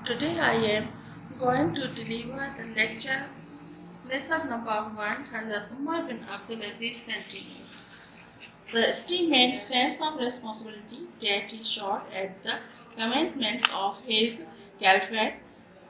Today I am going to deliver the lecture. Lesson number 1, Hazrat Umar bin Abdul Aziz continues. The esteemed sense of responsibility that he showed at the commencement of his caliphate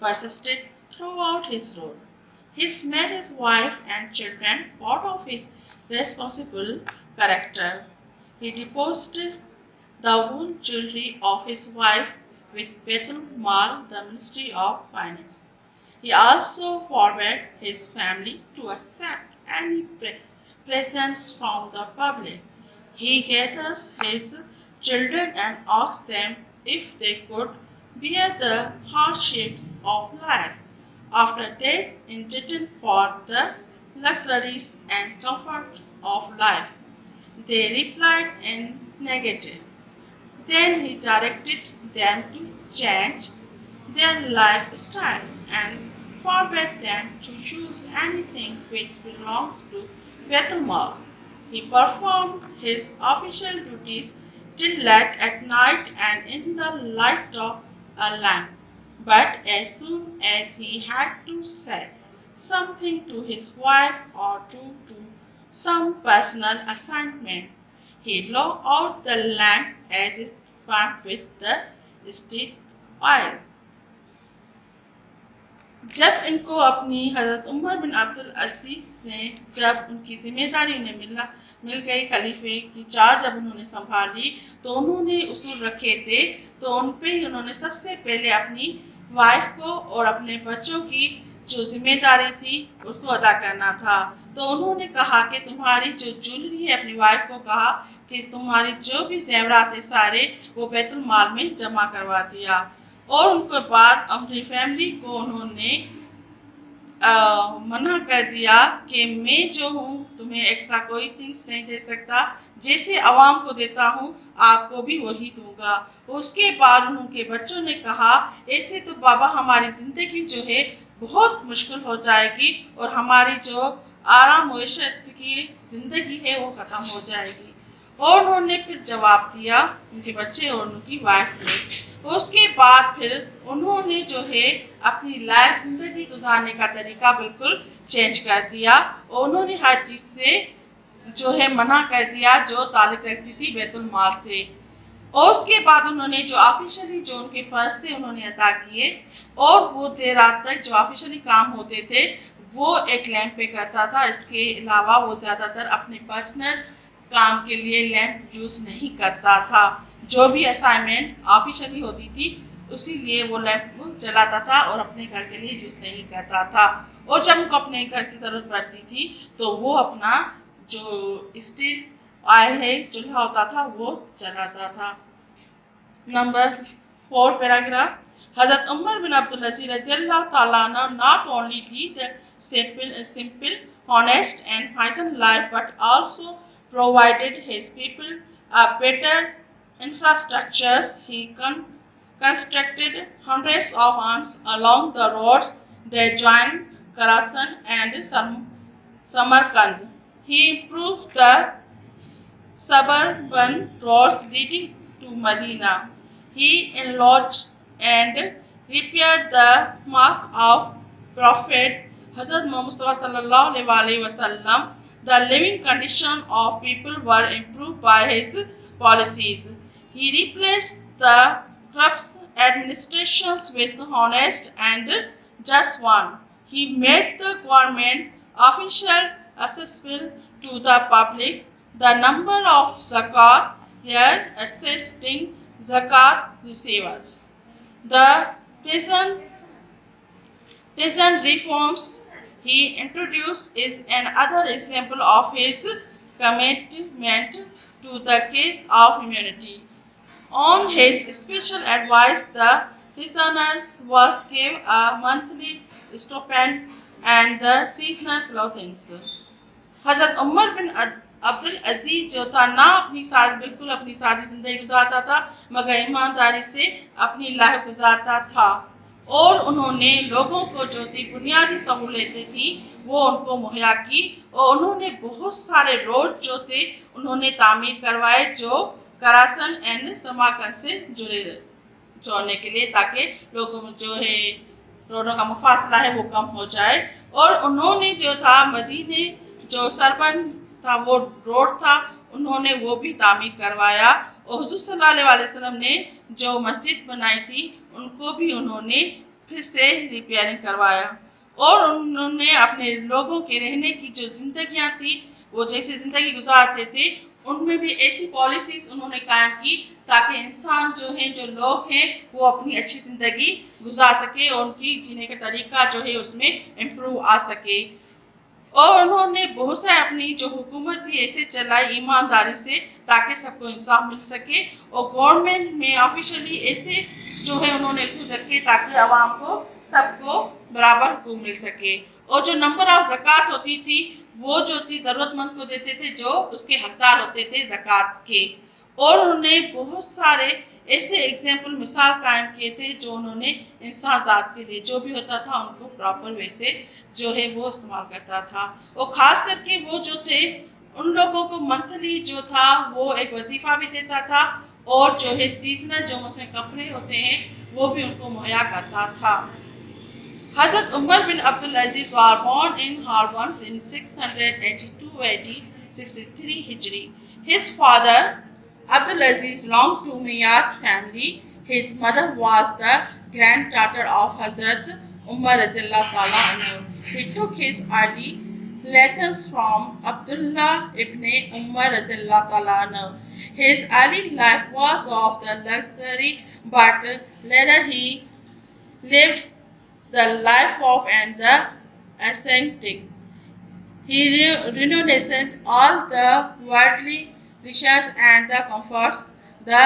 persisted throughout his rule. He made his wife and children part of his responsible character. He deposited the wool jewelry of his wife with Baitul Mal, the Ministry of Finance. He also forbade his family to accept any presents from the public. He gathers his children and asks them if they could bear the hardships of life after death intended for the luxuries and comforts of life. They replied in negative. Then he directed them to change their lifestyle and forbade them to use anything which belongs to Baitul Mal. He performed his official duties till late at night and in the light of a lamp. But as soon as he had to say something to his wife or to some personal assignment, he blew out the lamp as it burned with the stick oil. जब इनको अपनी हज़रत उमर बिन अब्दुल अजीज़ ने जब उनकी जिम्मेदारी उन्हें मिल गई खलीफे की चार्ज जब उन्होंने संभाली तो उन्होंने उसूल रखे थे तो उन पे ही उन्होंने सबसे पहले अपनी वाइफ को और अपने बच्चों की जो जिम्मेदारी थी उसको अदा करना था। तो उन्होंने कहा कि तुम्हारी जो ज्वेलरी है अपनी वाइफ को कहा कि तुम्हारी जो भी जेवरात है सारे वो बैतुल माल में जमा करवा दिया और उनके बाद अपनी फैमिली को उन्होंने मना कर दिया कि मैं जो हूँ तुम्हें एक्स्ट्रा कोई थिंग्स नहीं दे सकता, जैसे आवाम को देता हूँ आपको भी वही दूंगा। उसके बाद उनके बच्चों ने कहा ऐसे तो बाबा हमारी ज़िंदगी जो है बहुत मुश्किल हो जाएगी और हमारी जो आराम वैशत की ज़िंदगी है वो ख़त्म हो जाएगी। और उन्होंने फिर जवाब दिया उनके बच्चे और उनकी वाइफ ने। उसके बाद फिर उन्होंने जो है अपनी लाइफ ज़िंदगी गुजारने का तरीका बिल्कुल चेंज कर दिया और उन्होंने हर चीज़ से जो है मना कर दिया जो ताल्लुक़ रखती थी बैतुल माल से। और उसके बाद उन्होंने जो ऑफिशियली जो उनके फ़र्ज थे उन्होंने अदा किए और वो देर रात तक जो ऑफिशियली काम होते थे वो एक लैंप पे करता था। इसके अलावा वो ज़्यादातर अपने पर्सनल काम के लिए लैंप यूज़ नहीं करता था। जो भी असाइनमेंट ऑफिशियली होती थी उसी लिए वो लैंप जलाता था और अपने घर के लिए यूज़ नहीं करता था। और जब उनको अपने घर की ज़रूरत पड़ती थी तो वो अपना जो स्टील ऑयल है चूल्हा होता था वो जलाता था। Number 4 paragraph. Hazrat Umar bin Abdul Aziz Raziallahu Ta'ala not only lead a simple, honest and peasant life but also provided his people a better infrastructures. He constructed hundreds of arms along the roads that join Khorasan and Samarkand. He improved the suburban roads leading to Medina. He enlarged and repaired the mosque of Prophet Hazrat Muhammad sallallahu alaihi wasallam. The living condition of people were improved by his policies. He replaced the corrupt administrations with honest and just one. He made the government official accessible to the public. The number of zakat here assisting zakat receivers. The present reforms he introduced is another example of his commitment to the cause of humanity. On his special advice, the prisoners was given a monthly stipend and the seasonal clothing. हज़रत उमर बिन अब्दुल अजीज जो था ना बिल्कुल अपनी सादी ज़िंदगी गुजारता था मगर ईमानदारी से अपनी लाइफ गुजारता था और उन्होंने लोगों को जो थी बुनियादी सहूलतें थी वो उनको मुहैया की और उन्होंने बहुत सारे रोड जो थे उन्होंने तामीर करवाए जो करासन एंड समाकन से छोड़ने के लिए, ताकि लोगों में जो है रोडों का मुफासला है वो कम हो जाए। और उन्होंने जो था मदीने जो सरबन था वो रोड था उन्होंने वो भी तामीर करवाया। और हुज़ूर सल्लल्लाहु अलैहि वसल्लम ने जो मस्जिद बनाई थी उनको भी उन्होंने फिर से रिपेयरिंग करवाया। और उन्होंने अपने लोगों के रहने की जो जिंदगियां थी वो जैसे ज़िंदगी गुजारते थे उनमें भी ऐसी पॉलिसीज़ उन्होंने कायम की ताकि इंसान जो हैं जो लोग हैं वो अपनी अच्छी ज़िंदगी गुजार सके और उनकी जीने का तरीका जो है उसमें इम्प्रूव आ सके। और उन्होंने बहुत सारे अपनी जो हुकूमत थी ऐसे चलाई ईमानदारी से ताकि सबको इंसाफ मिल सके। और गवर्नमेंट में ऑफिशियली ऐसे जो है उन्होंने उसूल रखे ताकि आवाम को सबको बराबर हुकूक मिल सके। और जो नंबर ऑफ ज़कात होती थी वो जो थी ज़रूरतमंद को देते थे जो उसके हकदार होते थे ज़कात के। और उन्होंने बहुत सारे ऐसे एग्जाम्पल मिसाल कायम किए थे जो उन्होंने इंसान ज़ात के लिए जो भी होता था उनको प्रॉपर वैसे जो है वो इस्तेमाल करता था। और ख़ास करके वो जो थे उन लोगों को मंथली जो था वो एक वजीफ़ा भी देता था और जो है सीजनल जो उसमें कपड़े होते हैं वो भी उनको मुहैया करता था। Hazrat Umar bin Abdul Aziz was born in Harbans in 682 AD 63 Hijri. His father Abdul Aziz belonged to Miyad family. His mother was the granddaughter of Hazrat Umar radhiyallahu ta'ala anhu. He took his early lessons from Abdullah ibn Umar radhiyallahu ta'ala anhu. His early life was of the luxury, but later he lived the life of and the ascetic. He renounced all the worldly riches and the comforts. The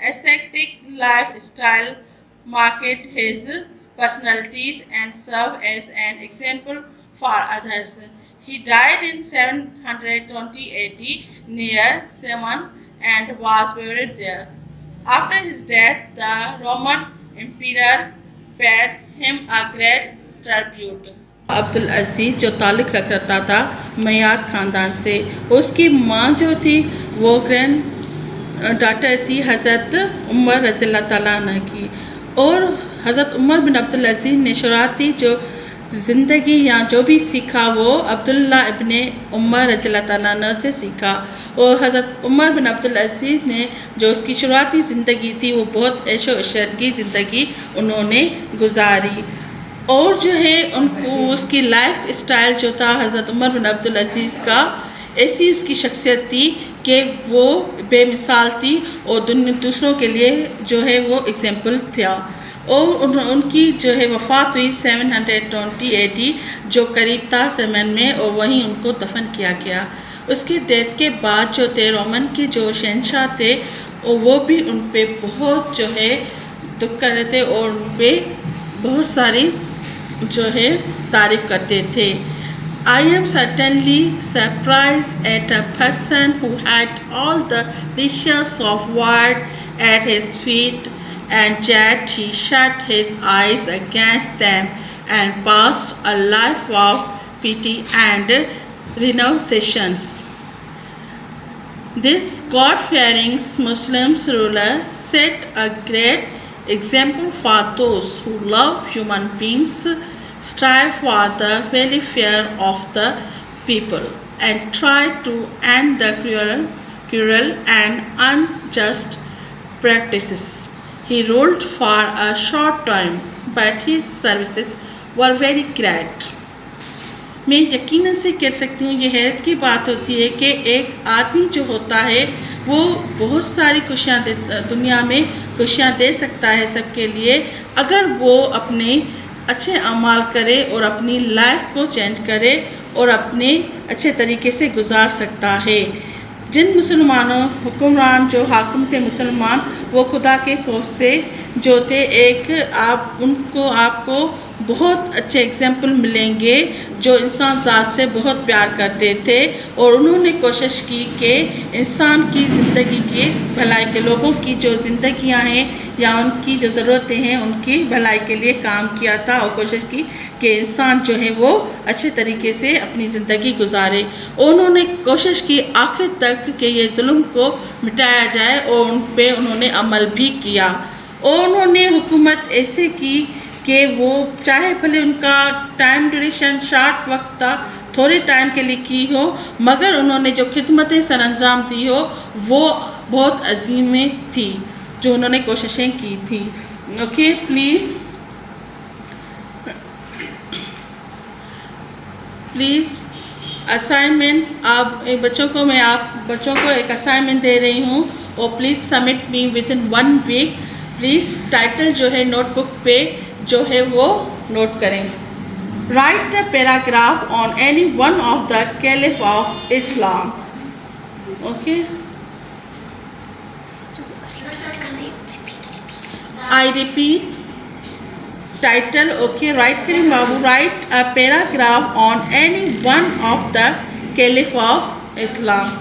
ascetic lifestyle marked his personalities and served as an example for others. He died in 720 AD near Seman and was buried there. After his death, the Roman Emperor paid him a great tribute. Abdul अजीज़ जो ताल्लुक़ रखता था मयाद ख़ानदान से, उसकी माँ जो थी वो ग्रैंड डॉटर थी हज़रत उमर रज़ियल्लाहु ताला अन्हा की। और हज़रत उमर बिन अब्दुल अजीज़ ने शुरुआती जो ज़िंदगी या जो भी सीखा वो अब्दुल्ला इब्ने उमर रज़ियल्लाहु ताला अन्हा से सीखा। और हज़रत उमर बिन अब्दुल अजीज़ ने जो उसकी शुरुआती ज़िंदगी थी वो बहुत ऐशो इशरत की ज़िंदगी उन्होंने गुजारी। और जो है उनको उसकी लाइफ स्टाइल जो था हज़रत उमर बिन अब्दुल अजीज़ का ऐसी उसकी शख्सियत थी कि वो बेमिसाल थी और दूसरों के लिए जो है वो एग्जाम्पल था। और उनकी जो है वफ़ात हुई 720 AD जो करीब था सेमन में और वहीं उनको दफन किया गया। उसके डेथ के बाद जो थे रोमन के जो शहंशाह थे और वो भी उन पर बहुत जो है दुख कर रहे थे और उन पर बहुत सारी जो है तारीफ़ करते थे। I am certainly surprised at a person who had all the riches of world at his feet and yet he shut his eyes against them and passed a life of pity and renunciations. This God-fearing Muslim ruler set a great example for those who love human beings, strive for the welfare of the people, and try to end the cruel and unjust practices. He ruled for a short time, but his services were very great. मैं यकीनन से कह सकती हूँ ये हैरत की बात होती है कि एक आदमी जो होता है वो बहुत सारी खुशियाँ दुनिया में खुशियाँ दे सकता है सबके लिए अगर वो अपने अच्छे अमाल करे और अपनी लाइफ को चेंज करे और अपने अच्छे तरीके से गुजार सकता है। जिन मुसलमानों हुक्मरान जो हाकिम थे मुसलमान वो खुदा के खौफ से जो थे एक आपको बहुत अच्छे एग्जाम्पल मिलेंगे जो इंसान ज़ात से बहुत प्यार करते थे और उन्होंने कोशिश की कि इंसान की ज़िंदगी की भलाई के लोगों की जो ज़िंदगियां हैं या उनकी जो ज़रूरतें हैं उनकी भलाई के लिए काम किया था और कोशिश की कि इंसान जो है वो अच्छे तरीके से अपनी ज़िंदगी गुजारे। और उन्होंने कोशिश की आखिर तक कि ये जुल्म को मिटाया जाए और उन पे उन्होंने अमल भी किया। और उन्होंने हुकूमत ऐसे की कि वो चाहे भले उनका टाइम ड्यूरेशन शॉर्ट वक्त था, थोड़े टाइम के लिए की हो, मगर उन्होंने जो खिदमतें सरअंजाम दी हो वो बहुत अजीमें थी जो उन्होंने कोशिशें की थी। ओके, प्लीज़ असाइनमेंट आप बच्चों को एक असाइनमेंट दे रही हूँ और please submit me within 1 week. Please title जो है नोटबुक पे जो है वो नोट करें। Write a paragraph on any one of the caliph of Islam. Okay, I repeat title. Okay, write Karim Babu, write a paragraph on any one of the caliph of Islam.